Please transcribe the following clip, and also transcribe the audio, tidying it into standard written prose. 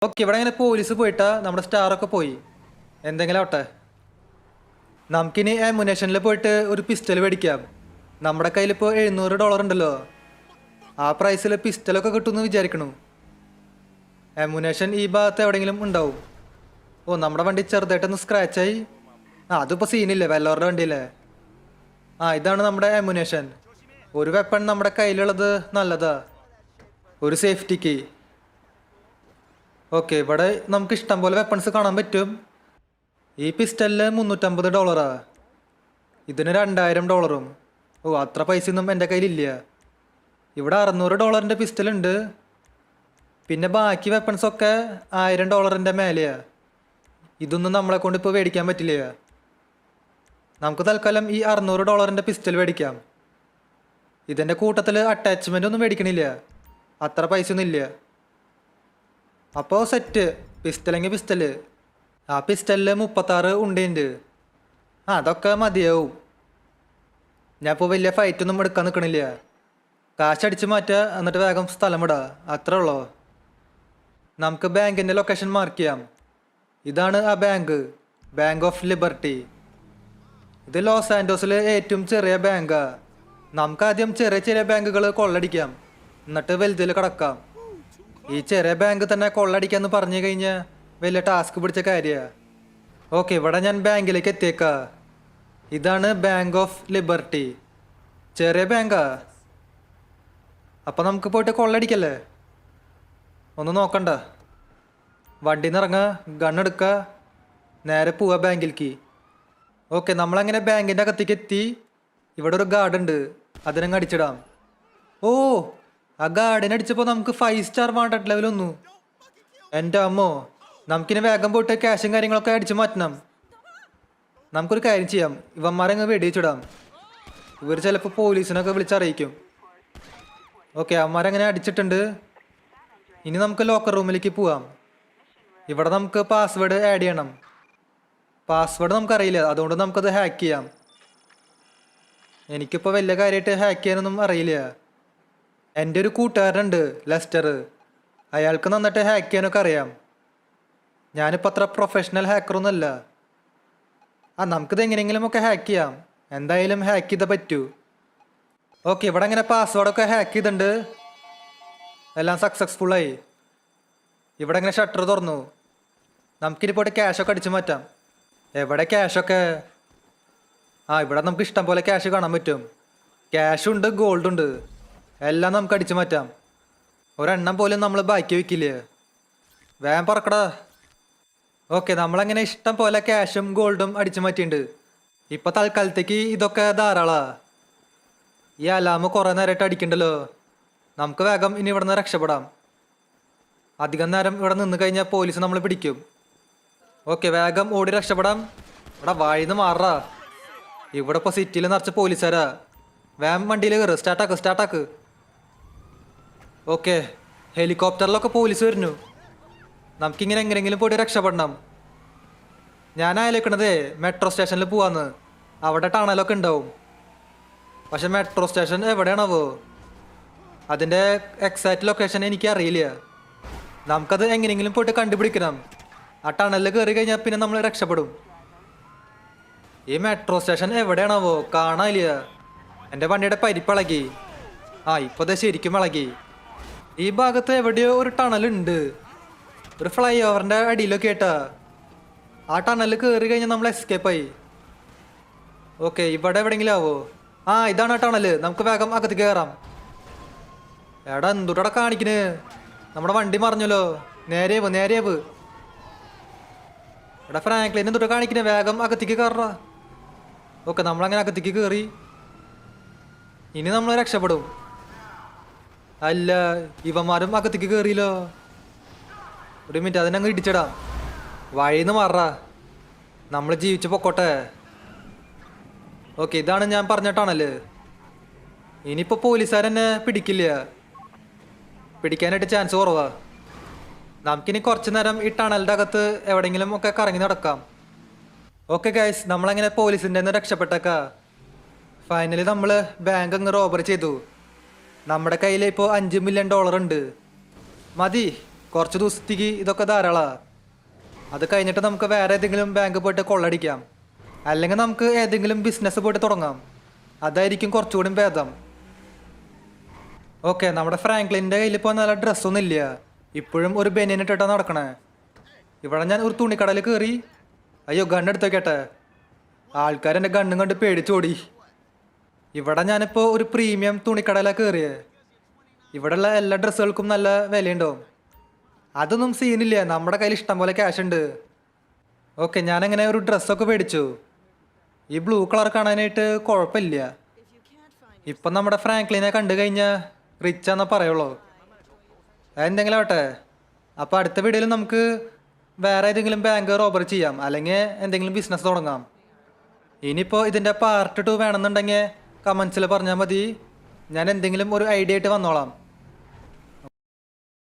Okay, ഇവിടെ ഇങ്ങനെ police പോയിട്ടാ നമ്മുടെ സ്റ്റാറൊക്കെ പോയി. എന്തെങ്കിലും ആവട്ടെ, നമുക്കിനി ആമുനേഷനിൽ പോയിട്ട് ഒരു പിസ്റ്റൽ മേടിക്കാം. നമ്മുടെ കയ്യിലിപ്പോൾ $700 ഉണ്ടല്ലോ. ആ പ്രൈസിൽ പിസ്റ്റലൊക്കെ കിട്ടുമെന്ന് വിചാരിക്കണു. ആമുനേഷൻ ഈ ഭാഗത്ത് എവിടെയെങ്കിലും ഉണ്ടാവും. ഓ, നമ്മുടെ വണ്ടി ചെറുതായിട്ടൊന്ന് സ്ക്രാച്ചായി. അതിപ്പോൾ സീനില്ലേ, വെല്ലോറുടെ വണ്ടിയില്ലേ. ഇതാണ് നമ്മുടെ ആമുനേഷൻ. ഒരു വെപ്പൺ നമ്മുടെ കയ്യിലുള്ളത് നല്ലതാ, ഒരു സേഫ്റ്റിക്ക്. ഓക്കെ, ഇവിടെ നമുക്ക് ഇഷ്ടം പോലെ വെപ്പൺസ് കാണാൻ പറ്റും. ഈ പിസ്റ്റലിന് $350. ഇതിന് $2000. ഓ, അത്ര പൈസയൊന്നും എൻ്റെ കയ്യിലില്ല. ഇവിടെ $600 പിസ്റ്റലുണ്ട്. പിന്നെ ബാക്കി വെപ്പൺസൊക്കെ $1000 മേലെയാ. ഇതൊന്നും നമ്മളെ കൊണ്ട് ഇപ്പോൾ മേടിക്കാൻ പറ്റില്ല. നമുക്ക് തൽക്കാലം ഈ $600 പിസ്റ്റൽ മേടിക്കാം. ഇതിൻ്റെ കൂട്ടത്തിൽ അറ്റാച്ച്മെൻ്റ് ഒന്നും മേടിക്കണില്ല, അത്ര പൈസയൊന്നും ഇല്ല. അപ്പോൾ സെറ്റ്, പിസ്റ്റലെങ്കിൽ പിസ്റ്റല്. ആ പിസ്റ്റലിൽ 36 ഉണ്ടുണ്ട്. അതൊക്കെ മതിയാവും. ഞാൻ ഇപ്പോൾ വലിയ ഫൈറ്റൊന്നും എടുക്കാൻ നിൽക്കണില്ല. കാശടിച്ച് മാറ്റുക, എന്നിട്ട് വേഗം സ്ഥലം വിടുക, അത്രേ ഉള്ളൂ. നമുക്ക് ബാങ്കിൻ്റെ ലൊക്കേഷൻ മാർക്ക് ചെയ്യാം. ഇതാണ് ആ ബാങ്ക് ഓഫ് ലിബർട്ടി. ഇത് ലോസ് ആൻഡോസിലെ ഏറ്റവും ചെറിയ ബാങ്കാ. നമുക്ക് ആദ്യം ചെറിയ ചെറിയ ബാങ്കുകൾ കൊള്ളടിക്കാം, എന്നിട്ട് വലുതിൽ കിടക്കാം. ഈ ചെറിയ ബാങ്ക് തന്നെ കൊള്ളടിക്കാന്ന് പറഞ്ഞു കഴിഞ്ഞാൽ വലിയ ടാസ്ക് പിടിച്ച കാര്യമാണ്. ഓക്കെ, ഇവിടെ ഞാൻ ബാങ്കിലേക്ക് എത്തിയേക്കാ. ഇതാണ് ബാങ്ക് ഓഫ് ലിബർട്ടി, ചെറിയ ബാങ്കാ. അപ്പം നമുക്ക് പോയിട്ട് കൊള്ളടിക്കല്ലേ, ഒന്ന് നോക്കണ്ട. വണ്ടിയിൽ നിന്ന് ഇറങ്ങുക, ഗണ്ണെടുക്കുക, നേരെ പോവുക ബാങ്കിലേക്ക്. ഓക്കെ, നമ്മളങ്ങനെ ബാങ്കിൻ്റെ അകത്തേക്ക് എത്തി. ഇവിടെ ഒരു ഗാർഡ് ഉണ്ട്, അതിനങ്ങ് അടിച്ചിടാം. ഓ, ആ ഗാർഡിനെ അടിച്ചപ്പോൾ നമുക്ക് 5 സ്റ്റാർ വാണ്ടഡ് ലെവൽ വന്നു. എൻ്റെ അമ്മോ, നമുക്കിനി വേഗം പോയിട്ട് ക്യാഷും കാര്യങ്ങളൊക്കെ അടിച്ചു മാറ്റണം. നമുക്കൊരു കാര്യം ചെയ്യാം, ഇവന്മാരെ അങ്ങ് വെടിവെച്ചിടാം. ഇവർ ചിലപ്പോൾ പോലീസിനൊക്കെ വിളിച്ചറിയിക്കും. ഓക്കെ, അവന്മാരങ്ങനെ അടിച്ചിട്ടുണ്ട്. ഇനി നമുക്ക് ലോക്കർ റൂമിലേക്ക് പോവാം. ഇവിടെ നമുക്ക് പാസ്വേഡ് ആഡ് ചെയ്യണം. പാസ്വേഡ് നമുക്കറിയില്ല, അതുകൊണ്ട് നമുക്കത് ഹാക്ക് ചെയ്യാം. എനിക്കിപ്പോൾ വലിയ കാര്യമായിട്ട് ഹാക്ക് ചെയ്യാനൊന്നും അറിയില്ല. എൻ്റെ ഒരു കൂട്ടുകാരനുണ്ട്, ലെസ്റ്റർ. അയാൾക്ക് നന്നായിട്ട് ഹാക്ക് ചെയ്യാനൊക്കെ അറിയാം. ഞാനിപ്പോൾ അത്ര പ്രൊഫഷണൽ ഹാക്കറൊന്നുമല്ല. നമുക്കിത് എങ്ങനെയെങ്കിലും ഒക്കെ ഹാക്ക് ചെയ്യാം. എന്തായാലും ഹാക്ക് ചെയ്തേ പറ്റൂ. ഓക്കെ, ഇവിടെ ഇങ്ങനെ പാസ്വേഡൊക്കെ ഹാക്ക് ചെയ്തിട്ടുണ്ട്. എല്ലാം സക്സസ്ഫുള്ളായി. ഇവിടെ ഇങ്ങനെ ഷട്ടർ തുറന്നു. നമുക്കിനി പോയിട്ട് ക്യാഷൊക്കെ അടിച്ചു മാറ്റാം. എവിടെ ക്യാഷൊക്കെ? ഇവിടെ നമുക്ക് ഇഷ്ടം പോലെ ക്യാഷ് കാണാൻ പറ്റും. ക്യാഷുണ്ട്, ഗോൾഡുണ്ട്, എല്ലാം നമുക്ക് അടിച്ചു മാറ്റാം. ഒരെണ്ണം പോലും നമ്മൾ ബാക്കി വയ്ക്കില്ലേ. വേഗം പറക്കടാ. ഓക്കെ, നമ്മളങ്ങനെ ഇഷ്ടം പോലെ ക്യാഷും ഗോൾഡും അടിച്ചു മാറ്റിയിട്ടുണ്ട്. ഇപ്പം തൽക്കാലത്തേക്ക് ഇതൊക്കെ ധാരാളാ. ഈ അലാമ് കുറേ നേരമായിട്ട് അടിക്കണ്ടല്ലോ. നമുക്ക് വേഗം ഇനി ഇവിടെ നിന്ന് രക്ഷപ്പെടാം. അധികം നേരം ഇവിടെ നിന്ന് കഴിഞ്ഞാൽ പോലീസ് നമ്മൾ പിടിക്കും. ഓക്കെ, വേഗം ഓടി രക്ഷപ്പെടാം. ഇവിടെ വാഴിന്ന് മാറാ. ഇവിടെ ഇപ്പോൾ സിറ്റിയിൽ നിറച്ച് പോലീസുകാരാ. വേഗം വണ്ടിയിൽ കയറ്, സ്റ്റാർട്ടാക്ക്. ഓക്കെ, ഹെലികോപ്റ്ററിലൊക്കെ പോലീസ് വരുന്നു. നമുക്കിങ്ങനെ എങ്ങനെയെങ്കിലും പോയിട്ട് രക്ഷപ്പെടണം. ഞാൻ ആലോചിക്കണതേ മെട്രോ സ്റ്റേഷനിൽ പോവാന്ന്. അവിടെ ടണലൊക്കെ ഉണ്ടാവും. പക്ഷെ മെട്രോ സ്റ്റേഷൻ എവിടെയാണാവോ? അതിൻ്റെ എക്സാക്റ്റ് ലൊക്കേഷൻ എനിക്ക് അറിയില്ല. നമുക്കത് എങ്ങനെയെങ്കിലും പോയിട്ട് കണ്ടുപിടിക്കണം. ആ ടണലിൽ കയറി കഴിഞ്ഞാൽ പിന്നെ നമ്മൾ രക്ഷപ്പെടും. ഈ മെട്രോ സ്റ്റേഷൻ എവിടെയാണാവോ? കാണാനില്ല. എൻ്റെ വണ്ടിയുടെ പരിപ്പിളകി. ഇപ്പോൾ ദേ ശരിക്കും ഇളകി. ഈ ഭാഗത്ത് എവിടെയോ ഒരു ടണലുണ്ട്, ഒരു ഫ്ലൈ ഓവറിൻ്റെ അടിയിലൊക്കെ ആയിട്ടാ. ആ ടണലിൽ കയറി കഴിഞ്ഞാൽ നമ്മൾ എസ്കേപ്പായി. ഓക്കെ, ഇവിടെ എവിടെയെങ്കിലും ആവോ? ഇതാണ് ആ ടണല്. നമുക്ക് വേഗം അകത്തേക്ക് കയറാം. എടാ, എന്തുട്ടാ കാണിക്കണ്? നമ്മുടെ വണ്ടി മറിഞ്ഞല്ലോ. നേരെയാവ്. എടാ ഫ്രാങ്ക്ലിൻ, എന്തുട്ടാ കാണിക്കണേ? വേഗം അകത്തേക്ക് കയറാ. ഓക്കെ, നമ്മളങ്ങനെ അകത്തേക്ക് കയറി. ഇനി നമ്മൾ രക്ഷപ്പെടും. അല്ല, ഇവന്മാരും അകത്തേക്ക് കയറിയല്ലോ. ഒരു മിനിറ്റ്, അതിനങ്ങ് ഇടിച്ചിടാം. വഴിന്ന് മാറാ, നമ്മൾ ജീവിച്ച് പൊക്കോട്ടെ. ഓക്കെ, ഇതാണ് ഞാൻ പറഞ്ഞ ടണല്. ഇനിയിപ്പോൾ പോലീസുകാരെന്നെ പിടിക്കില്ല. പിടിക്കാനായിട്ട് ചാൻസ് കുറവാ. നമുക്കിനി കുറച്ച് നേരം ഈ ടണലിൻ്റെ അകത്ത് എവിടെയെങ്കിലും ഒക്കെ കറങ്ങി നടക്കാം. ഓക്കെ ഗൈസ്, നമ്മളങ്ങനെ പോലീസിൻ്റെ നിന്ന് രക്ഷപ്പെട്ടേക്കാ. ഫൈനലി നമ്മൾ ബാങ്ക് അങ്ങ് റോബർ ചെയ്തു. നമ്മുടെ കയ്യിൽ ഇപ്പോൾ $5 മില്യൺ ഉണ്ട്. മതി, കുറച്ച് ദിവസത്തേക്ക് ഇതൊക്കെ ധാരാളമാണ്. അത് കഴിഞ്ഞിട്ട് നമുക്ക് വേറെ ഏതെങ്കിലും ബാങ്ക് പോയിട്ട് കൊള്ളടിക്കാം, അല്ലെങ്കിൽ നമുക്ക് ഏതെങ്കിലും ബിസിനസ് പോയിട്ട് തുടങ്ങാം. അതായിരിക്കും കുറച്ചുകൂടി ഭേദം. ഓക്കെ, നമ്മുടെ ഫ്രാങ്ക്ലിൻ്റെ കയ്യിൽ ഇപ്പോൾ നല്ല ഡ്രസ്സൊന്നും ഇല്ല. ഇപ്പോഴും ഒരു ബനിയൻ ഇട്ടിട്ടാണ് നടക്കണേ. ഇവിടെ ഞാൻ ഒരു തുണിക്കടയിൽ കയറി. അയ്യോ, ഗണ്ണെടുത്ത് വയ്ക്കട്ടെ. ആൾക്കാരെൻ്റെ ഗണ്ണും കണ്ട് പേടിച്ചോടി. ഇവിടെ ഞാനിപ്പോൾ ഒരു പ്രീമിയം തുണിക്കടയിലാണ് കയറിയത്. ഇവിടെയുള്ള എല്ലാ ഡ്രസ്സുകൾക്കും നല്ല വിലയുണ്ടാവും. അതൊന്നും സീനില്ല, നമ്മുടെ കയ്യിൽ ഇഷ്ടം പോലെ ക്യാഷ് ഉണ്ട്. ഓക്കെ, ഞാനങ്ങനെ ഒരു ഡ്രസ്സൊക്കെ മേടിച്ചു. ഈ ബ്ലൂ കളർ കാണാനായിട്ട് കുഴപ്പമില്ല. ഇപ്പം നമ്മുടെ ഫ്രാങ്ക്ലിനെ കണ്ടു കഴിഞ്ഞാൽ റിച്ചാന്നേ പറയുള്ളൂ. അതെന്തെങ്കിലും ആവട്ടെ. അപ്പോൾ അടുത്ത വീഡിയോയിൽ നമുക്ക് വേറെ ഏതെങ്കിലും ബാങ്ക് റോബറി ചെയ്യാം, അല്ലെങ്കിൽ എന്തെങ്കിലും ബിസിനസ് തുടങ്ങാം. ഇനിയിപ്പോൾ ഇതിൻ്റെ പാർട്ട് 2 വേണമെന്നുണ്ടെങ്കിൽ കമൻസിൽ പറഞ്ഞാൽ മതി. ഞാൻ എന്തെങ്കിലും ഒരു ഐഡിയ ആയിട്ട് വന്നോളാം.